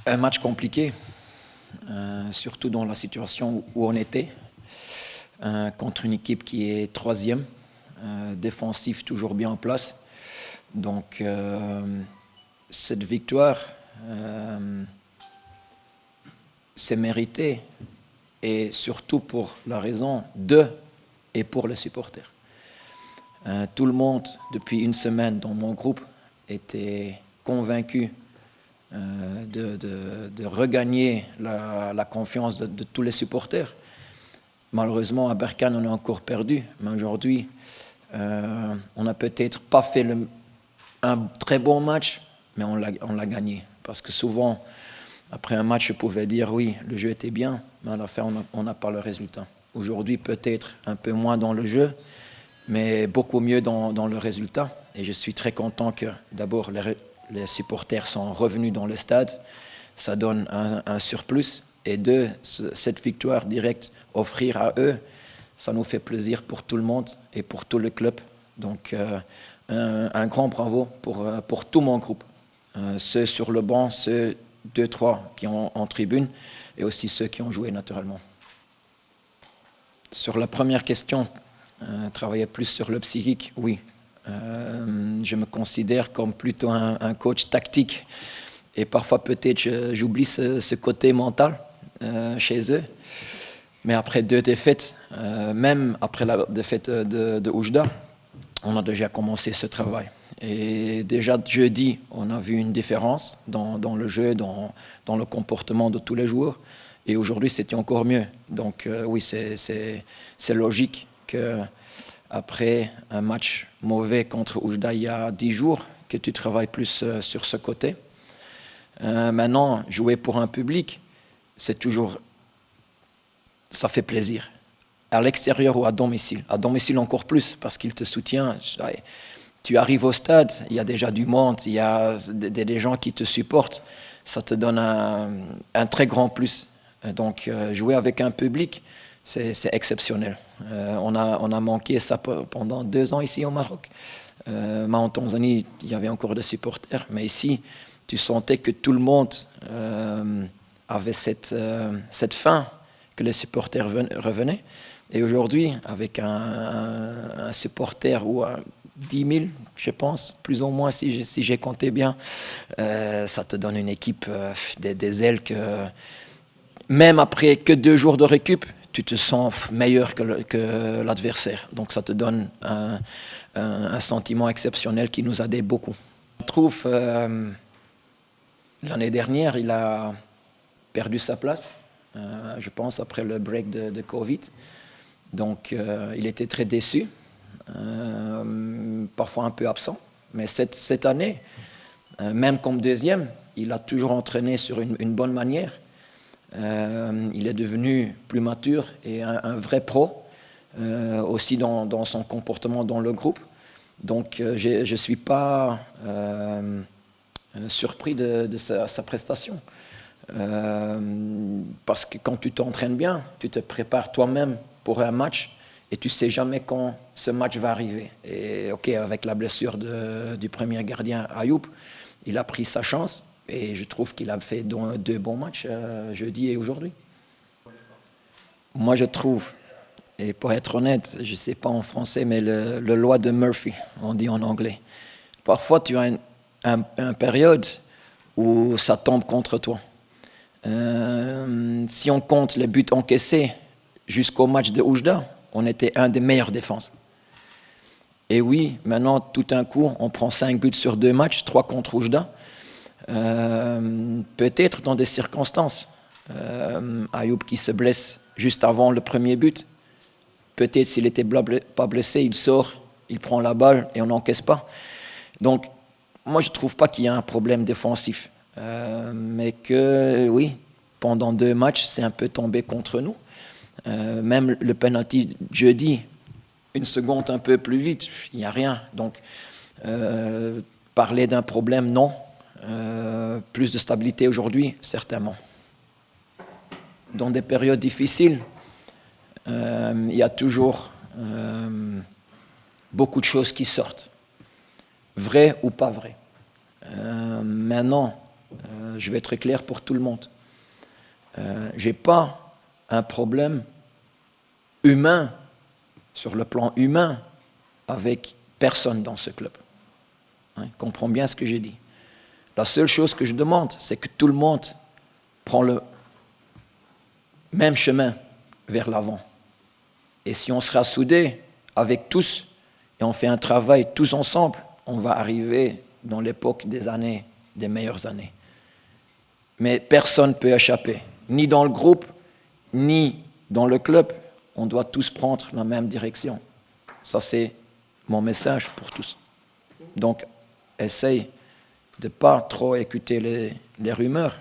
Un match compliqué, surtout dans la situation où on était, contre une équipe qui est troisième, défensif toujours bien en place. Donc cette victoire, c'est mérité, et surtout pour la raison de et pour les supporters. Tout le monde, depuis une semaine dans mon groupe, était convaincu de regagner la confiance de tous les supporters. Malheureusement, à Berkane, on a encore perdu, mais aujourd'hui, on n'a peut-être pas fait un très bon match, mais on l'a gagné. Parce que souvent, après un match, je pouvais dire oui, le jeu était bien, mais à la fin, on n'a pas le résultat. Aujourd'hui, peut-être un peu moins dans le jeu, mais beaucoup mieux dans le résultat. Et je suis très content que d'abord les supporters sont revenus dans le stade. Ça donne un surplus. Et deux, cette victoire directe, offrir à eux, ça nous fait plaisir pour tout le monde et pour tout le club. Donc un grand bravo pour tout mon groupe. Ceux sur le banc, ceux 2-3 qui ont en tribune, et aussi ceux qui ont joué naturellement. Sur la première question, travailler plus sur le psychique, oui. Je me considère comme plutôt un coach tactique, et parfois peut-être j'oublie ce côté mental chez eux. Mais après 2 défaites, même après la défaite de Oujda, on a déjà commencé ce travail. Et déjà jeudi, on a vu une différence dans le jeu, dans le comportement de tous les joueurs. Et aujourd'hui, c'était encore mieux. Donc oui, c'est logique qu'après un match mauvais contre Oujda il y a 10 jours, que tu travailles plus sur ce côté. Maintenant, jouer pour un public, c'est toujours... ça fait plaisir. À l'extérieur ou à domicile. À domicile encore plus, parce qu'il te soutient. Tu arrives au stade, il y a déjà du monde, il y a des gens qui te supportent. Ça te donne un très grand plus. Donc, jouer avec un public, c'est exceptionnel. On a manqué ça pendant 2 ans ici au Maroc. Mais en Tanzanie, il y avait encore des supporters. Mais ici, tu sentais que tout le monde avait cette faim, que les supporters revenaient. Et aujourd'hui, avec un supporter ou 10 000, je pense, plus ou moins, si j'ai compté bien, ça te donne une équipe, des ailes que, même après que 2 jours de récup, tu te sens meilleur que l'adversaire. Donc ça te donne un sentiment exceptionnel qui nous a aidé beaucoup. Je trouve, l'année dernière, il a perdu sa place, je pense, après le break de Covid. Donc, il était très déçu, parfois un peu absent. Mais cette année, même comme deuxième, il a toujours entraîné sur une bonne manière. Il est devenu plus mature et un vrai pro, aussi dans son comportement dans le groupe. Donc, je ne suis pas surpris de sa prestation. Parce que quand tu t'entraînes bien, tu te prépares toi-même pour un match et tu ne sais jamais quand ce match va arriver. Et ok, avec la blessure du premier gardien Ayoub, il a pris sa chance et je trouve qu'il a fait 2 bons matchs jeudi et aujourd'hui. Moi je trouve, et pour être honnête, je ne sais pas en français, mais le loi de Murphy, on dit en anglais. Parfois tu as une période où ça tombe contre toi. Si on compte les buts encaissés jusqu'au match de Oujda, on était un des meilleures défenses. Et oui, maintenant, tout d'un coup, on prend 5 buts sur 2 matchs, 3 contre Oujda. Peut-être dans des circonstances. Ayoub qui se blesse juste avant le premier but. Peut-être s'il n'était pas blessé, il sort, il prend la balle et on n'encaisse pas. Donc, moi, je ne trouve pas qu'il y a un problème défensif. Mais que, oui, pendant 2 matchs, c'est un peu tombé contre nous. Même le penalty jeudi, 1 seconde un peu plus vite, il n'y a rien. Donc, parler d'un problème, non. Plus de stabilité aujourd'hui, certainement. Dans des périodes difficiles, il y a toujours beaucoup de choses qui sortent, vraies ou pas vraies. Maintenant, Je vais être clair pour tout le monde. Je n'ai pas un problème humain, sur le plan humain, avec personne dans ce club. Comprends bien ce que j'ai dit. La seule chose que je demande, c'est que tout le monde prend le même chemin vers l'avant. Et si on sera soudés avec tous, et on fait un travail tous ensemble, on va arriver dans l'époque des meilleures années. Mais personne ne peut échapper, ni dans le groupe, ni dans le club. On doit tous prendre la même direction. Ça, c'est mon message pour tous. Donc, essaye de ne pas trop écouter les rumeurs,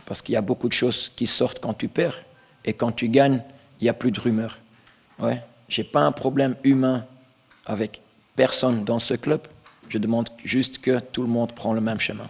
parce qu'il y a beaucoup de choses qui sortent quand tu perds, et quand tu gagnes, il n'y a plus de rumeurs. Ouais. Je n'ai pas un problème humain avec personne dans ce club. Je demande juste que tout le monde prenne le même chemin.